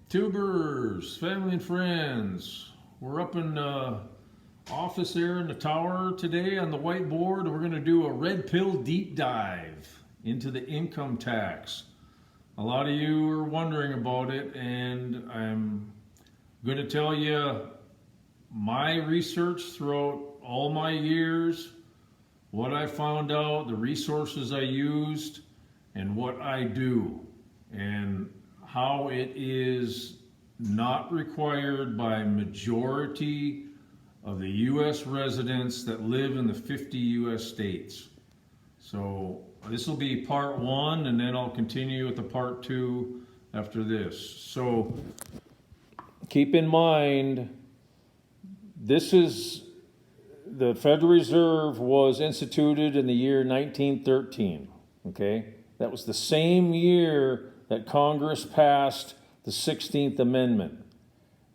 Tubers, family and friends, we're up in office there in the tower today on the whiteboard. We're going to do a red pill deep dive into the income tax. A lot of you are wondering about it, and I'm going to tell you my research throughout all my years, what I found out, the resources I used, and what I do, and how it is not required by majority of the U.S. residents that live in the 50 U.S. states. So this will be part one, and then I'll continue with the part two after this. So keep in mind, this is the Federal Reserve was instituted in the year 1913, okay? That was the same year that Congress passed the 16th Amendment.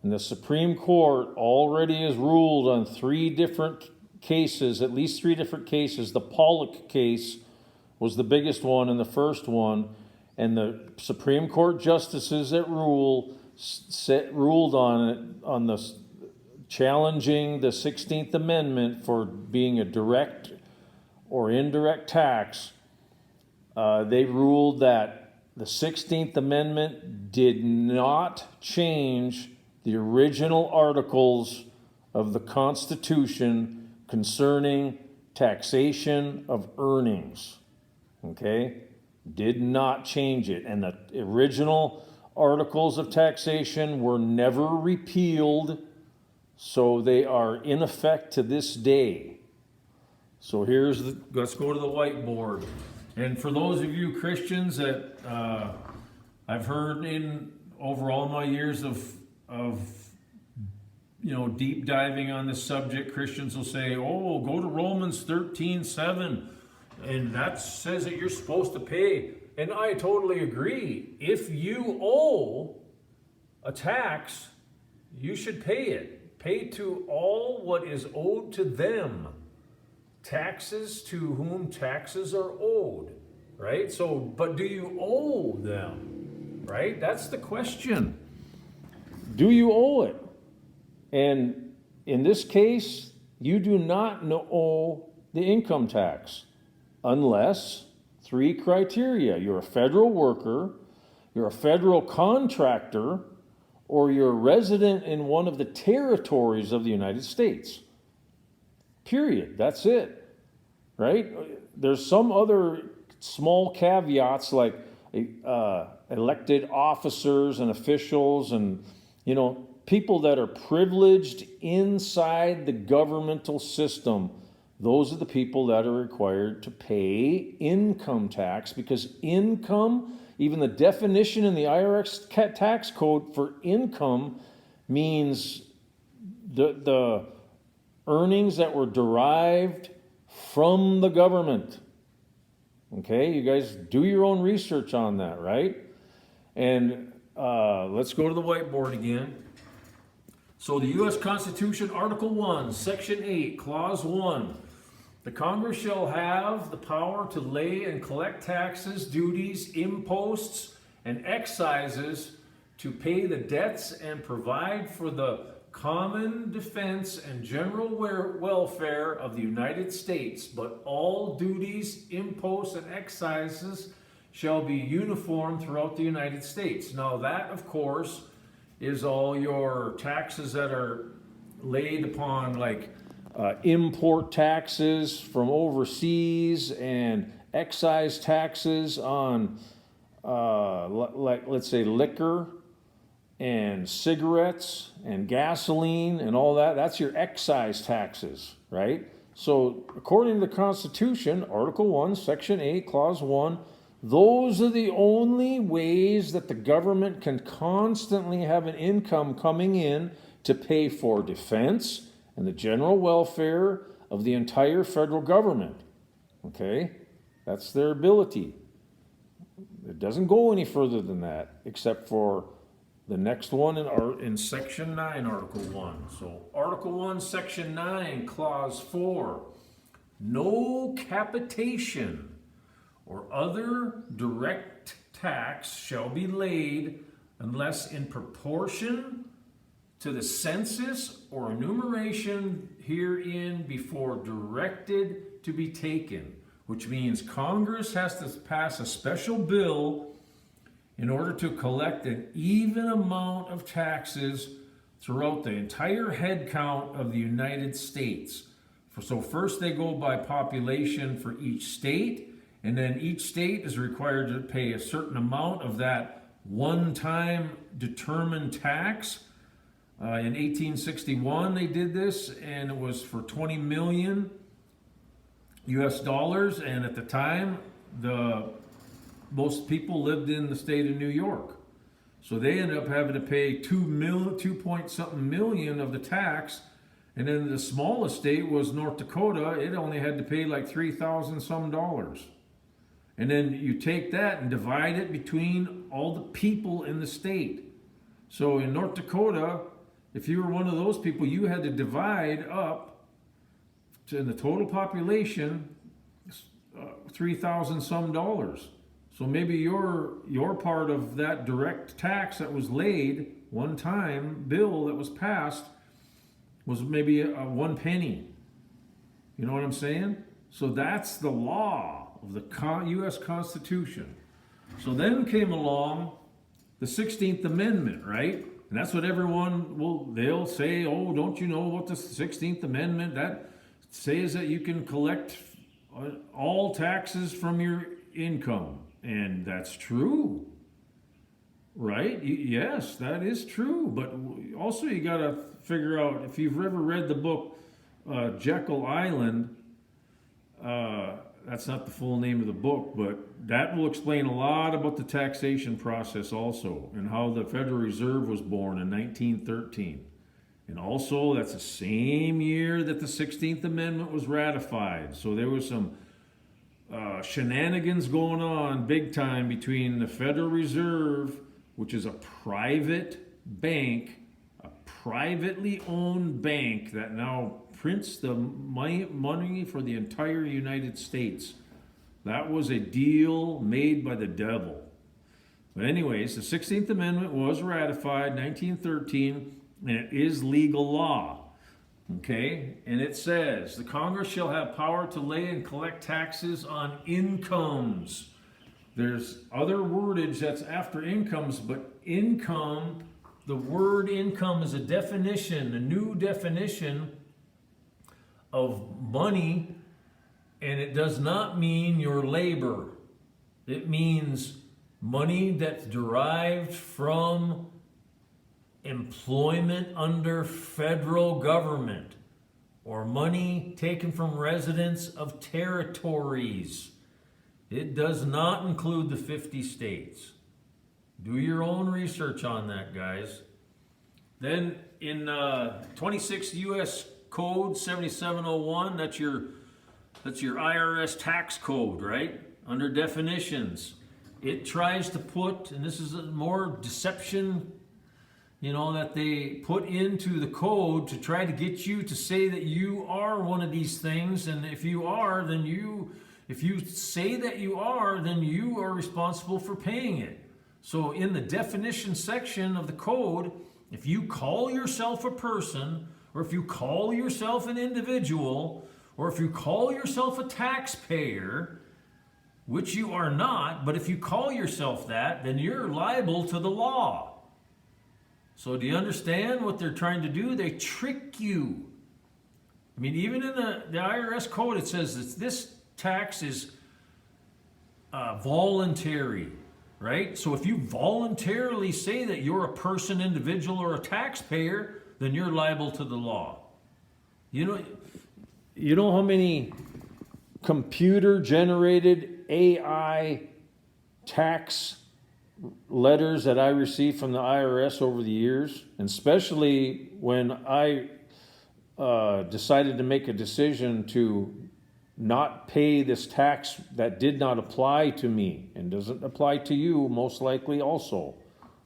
And the Supreme Court already has ruled on three different cases, at least three different cases. The Pollock case was the biggest one and the first one. And the Supreme Court justices that ruled on it, on the challenging the 16th Amendment for being a direct or indirect tax. They ruled that the 16th Amendment did not change the original articles of the Constitution concerning taxation of earnings. Okay? Did not change it. And the original articles of taxation were never repealed, so they are in effect to this day. So let's go to the whiteboard. And for those of you Christians that I've heard over all my years of deep diving on this subject, Christians will say, "Oh, go to Romans 13:7, and that says that you're supposed to pay." And I totally agree. If you owe a tax, you should pay it. Pay to all what is owed to them. Taxes to whom taxes are owed, right? So, but do you owe them, right? That's the question. Do you owe it? And in this case, you do not owe the income tax unless three criteria. You're a federal worker, you're a federal contractor, or you're a resident in one of the territories of the United States. Period. That's it, right? There's some other small caveats like elected officers and officials and, people that are privileged inside the governmental system. Those are the people that are required to pay income tax, because income, even the definition in the IRS tax code for income, means the earnings that were derived from the government. Okay, you guys do your own research on that, right? And let's go to the whiteboard again. So the U.S. Constitution, Article 1, Section 8, Clause 1. The Congress shall have the power to lay and collect taxes, duties, imposts, and excises, to pay the debts and provide for the common defense and general welfare of the United States, but all duties, imposts, and excises shall be uniform throughout the United States. Now that, of course, is all your taxes that are laid upon, like import taxes from overseas and excise taxes on, let's say, liquor and cigarettes and gasoline and all that. That's your excise taxes, right? So according to the Constitution, Article 1, Section 8, Clause 1, those are the only ways that the government can constantly have an income coming in to pay for defense and the general welfare of the entire federal government. Okay? That's their ability. It doesn't go any further than that, except for the next one in Section 9, Article 1. So Article 1, Section 9, Clause 4. No capitation or other direct tax shall be laid unless in proportion to the census or enumeration herein before directed to be taken, which means Congress has to pass a special bill in order to collect an even amount of taxes throughout the entire head count of the United States. So first they go by population for each state, and then each state is required to pay a certain amount of that one-time determined tax. In 1861 they did this, and it was for 20 million US dollars, and at the time most people lived in the state of New York. So they ended up having to pay 2 point something million of the tax, and then the smallest state was North Dakota. It only had to pay like $3,000 some dollars. And then you take that and divide it between all the people in the state. So in North Dakota, if you were one of those people, you had to divide up to in the total population 3,000 some dollars. So maybe your part of that direct tax that was laid, one time bill that was passed, was maybe 1 penny. You know what I'm saying? So that's the law of the U.S. Constitution. So then came along the 16th Amendment, right? And that's what everyone they'll say, oh, don't you know what the 16th Amendment, that says that you can collect all taxes from your income. And that's true, right? Yes, that is true. But also you got to figure out, if you've ever read the book Jekyll Island, that's not the full name of the book, but that will explain a lot about the taxation process also, and how the Federal Reserve was born in 1913. And also, that's the same year that the 16th Amendment was ratified. So there was some shenanigans going on big time between the Federal Reserve, which is a private bank, a privately owned bank that now prints the money for the entire United States. That was a deal made by the devil. But anyways, the 16th Amendment was ratified in 1913, and it is legal law. Okay, and it says, the Congress shall have power to lay and collect taxes on incomes. There's other wordage that's after incomes, but income, the word income is a definition, a new definition of money, and it does not mean your labor. It means money that's derived from employment under federal government, or money taken from residents of territories. It does not include the 50 states. Do your own research on that, guys. Then in 26 U.S. Code 7701, that's your IRS tax code, right? Under definitions, it tries to put, and this is a more deception, that they put into the code to try to get you to say that you are one of these things. And if you are, if you say that you are, then you are responsible for paying it. So in the definition section of the code, if you call yourself a person, or if you call yourself an individual, or if you call yourself a taxpayer, which you are not, but if you call yourself that, then you're liable to the law. So do you understand what they're trying to do? They trick you. I mean, even in the IRS code, it says that this tax is voluntary, right? So if you voluntarily say that you're a person, individual, or a taxpayer, then you're liable to the law. You know how many computer-generated AI tax letters that I received from the IRS over the years, and especially when I decided to make a decision to not pay this tax that did not apply to me and doesn't apply to you most likely also,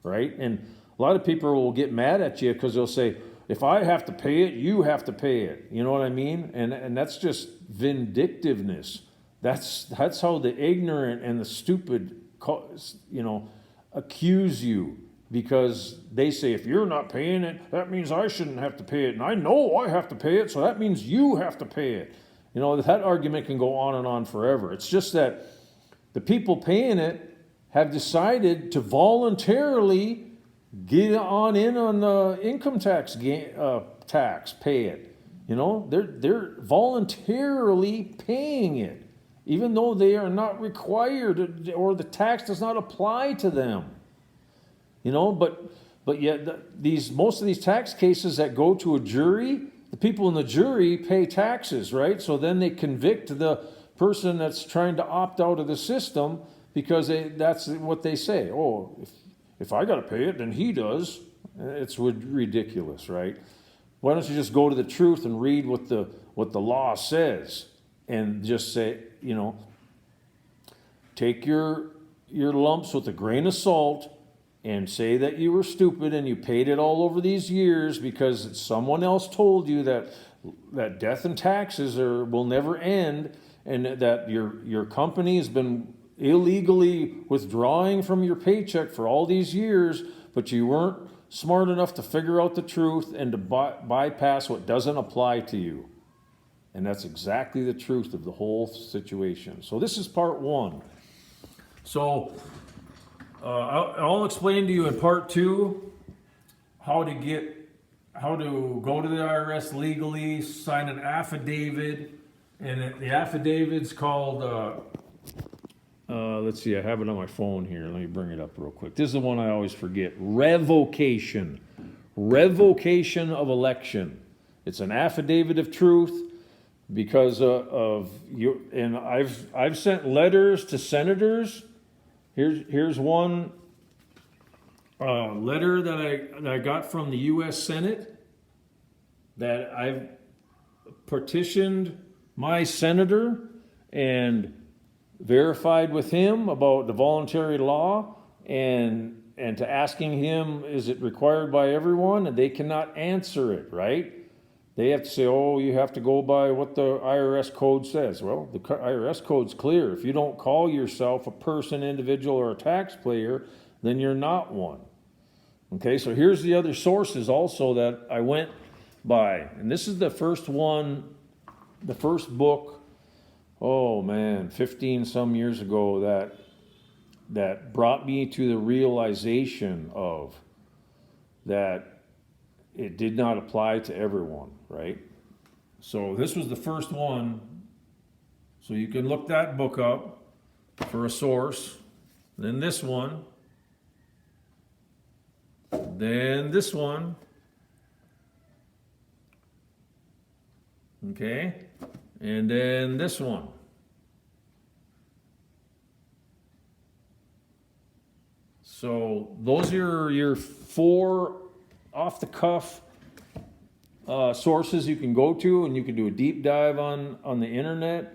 right? And a lot of people will get mad at you because they'll say, if I have to pay it, you have to pay it. You know what I mean? And that's just vindictiveness. That's how the ignorant and the stupid, accuse you because they say, if you're not paying it, that means I shouldn't have to pay it. And I know I have to pay it, so that means you have to pay it. You know, that argument can go on and on forever. It's just that the people paying it have decided to voluntarily get on in on the income tax, pay it. You know, they're voluntarily paying it, even though they are not required, or the tax does not apply to them. You know, but yet most of these tax cases that go to a jury, the people in the jury pay taxes, right? So then they convict the person that's trying to opt out of the system, because that's what they say. Oh, if I got to pay it, then he does. It's ridiculous, right? Why don't you just go to the truth and read what the law says, and just say, you know, take your lumps with a grain of salt, and say that you were stupid and you paid it all over these years because someone else told you that death and taxes will never end, and that your company has been illegally withdrawing from your paycheck for all these years, but you weren't smart enough to figure out the truth and to bypass what doesn't apply to you. And that's exactly the truth of the whole situation. So this is part one. So I'll explain to you in part two how to go to the IRS legally, sign an affidavit, and the affidavit's called, let's see, I have it on my phone here. Let me bring it up real quick. This is the one I always forget. Revocation of election. It's an affidavit of truth because of you. And I've sent letters to senators. Here's one letter that I got from the U.S. Senate, that I've petitioned my senator and verified with him about the voluntary law, and to asking him, is it required by everyone? And they cannot answer it, right? They have to say, oh, you have to go by what the IRS code says. Well, the IRS code's clear. If you don't call yourself a person, individual, or a taxpayer, then you're not one. Okay, so here's the other sources also that I went by. And this is the first one, the first book, oh man, 15 some years ago, that brought me to the realization of that it did not apply to everyone, right? So this was the first one. So you can look that book up for a source. Then this one. Then this one. Okay? And then this one. So those are your four off-the-cuff sources you can go to, and you can do a deep dive on the internet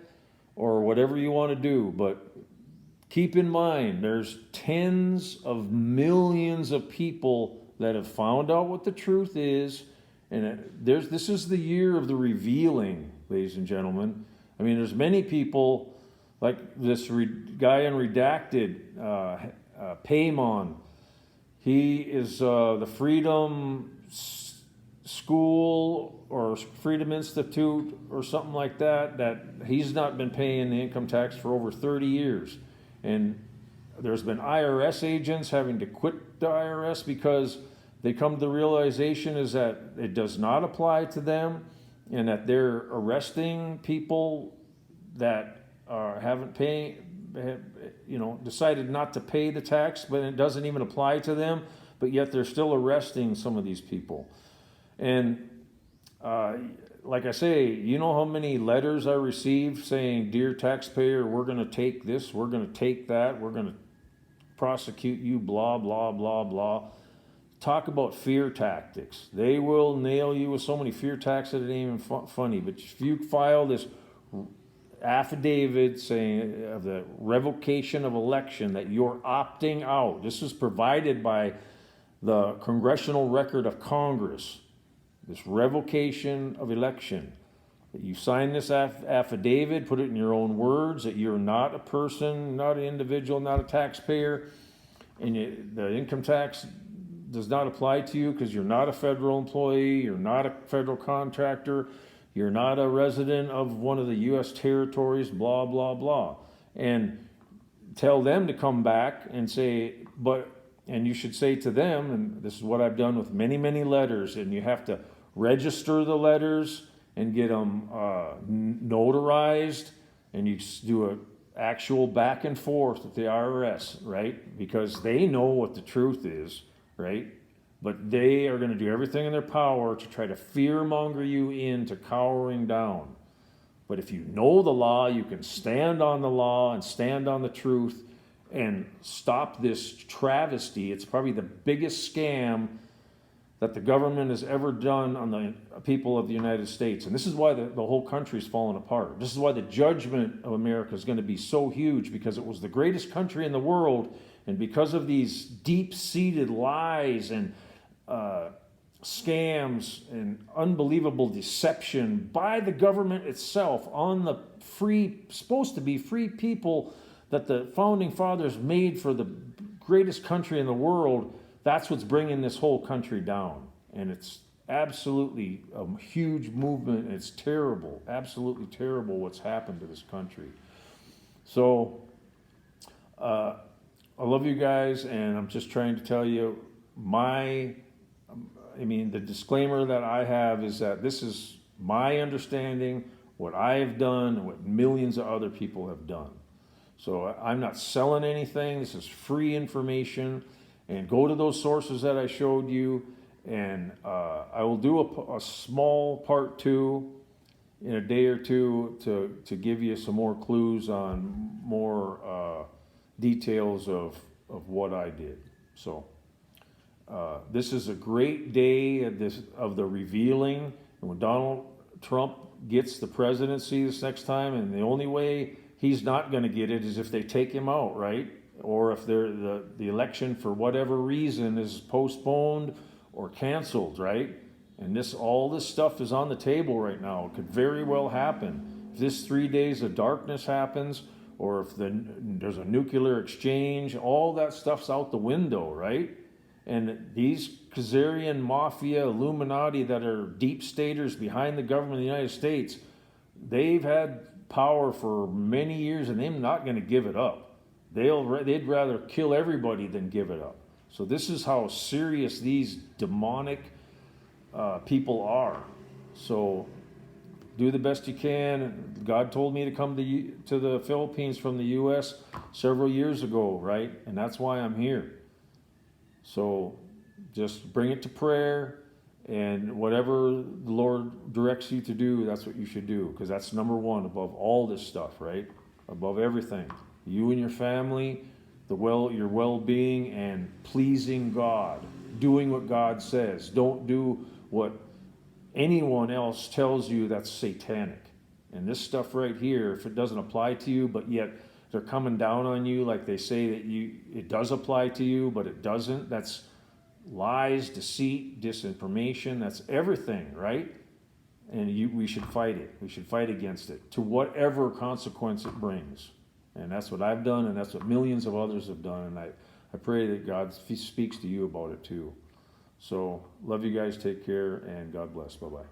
or whatever you want to do. But keep in mind, there's tens of millions of people that have found out what the truth is, and this is the year of the revealing, ladies and gentlemen. I mean, there's many people, like this guy in Redacted, Paymon. He is the Freedom School or Freedom Institute or something like that he's not been paying the income tax for over 30 years. And there's been IRS agents having to quit the IRS because they come to the realization is that it does not apply to them, and that they're arresting people that haven't paid, decided not to pay the tax, but it doesn't even apply to them, but yet they're still arresting some of these people. And like I say, you know how many letters I received saying, dear taxpayer, we're going to take this, we're going to take that, we're going to prosecute you, blah, blah, blah, blah. Talk about fear tactics. They will nail you with so many fear tactics that it ain't even funny. But if you file this affidavit saying of the revocation of election, that you're opting out. This is provided by the Congressional Record of Congress. This revocation of election. That you sign this affidavit, put it in your own words, that you're not a person, not an individual, not a taxpayer, and the income tax does not apply to you because you're not a federal employee, you're not a federal contractor, you're not a resident of one of the U.S. territories, blah, blah, blah. And tell them to come back and say, and you should say to them, and this is what I've done with many, many letters, and you have to register the letters and get them notarized, and you do a actual back and forth with the IRS, right? Because they know what the truth is, right? But they are going to do everything in their power to try to fearmonger you into cowering down. But if you know the law, you can stand on the law and stand on the truth and stop this travesty. It's probably the biggest scam that the government has ever done on the people of the United States. And this is why the whole country's fallen apart. This is why the judgment of America is going to be so huge, because it was the greatest country in the world, and because of these deep-seated lies and scams and unbelievable deception by the government itself on the supposed to be free people that the founding fathers made for the greatest country in the world, that's what's bringing this whole country down. And it's absolutely a huge movement. It's terrible, absolutely terrible what's happened to this country. So I love you guys, and I'm just trying to tell you the disclaimer that I have is that this is my understanding, what I have done, and what millions of other people have done. So I'm not selling anything. This is free information. And go to those sources that I showed you. And I will do a small part 2 in a day or two to give you some more clues on more details of what I did. So this is a great day of the revealing. And when Donald Trump gets the presidency this next time, and the only way he's not going to get it is if they take him out, right? Or if the election for whatever reason is postponed or canceled, right? And all this stuff is on the table right now. It could very well happen. If this 3 days of darkness happens, or if there's a nuclear exchange, all that stuff's out the window, right? And these Khazarian mafia, Illuminati that are deep staters behind the government of the United States, they've had power for many years, and they're not going to give it up. They'd rather kill everybody than give it up. So this is how serious these demonic people are. So do the best you can. God told me to come to the Philippines from the U.S. several years ago, right? And that's why I'm here. So just bring it to prayer, and whatever the Lord directs you to do, that's what you should do, because that's number one above all this stuff, right? Above everything. You and your family, your well-being, and pleasing God, doing what God says. Don't do what anyone else tells you that's satanic. And this stuff right here, if it doesn't apply to you, but yet they're coming down on you like they say that it does apply to you, but it doesn't, that's lies, deceit, disinformation, that's everything, right? And we should fight it. We should fight against it to whatever consequence it brings. And that's what I've done, and that's what millions of others have done. And I pray that God speaks to you about it too. So love you guys. Take care, and God bless. Bye-bye.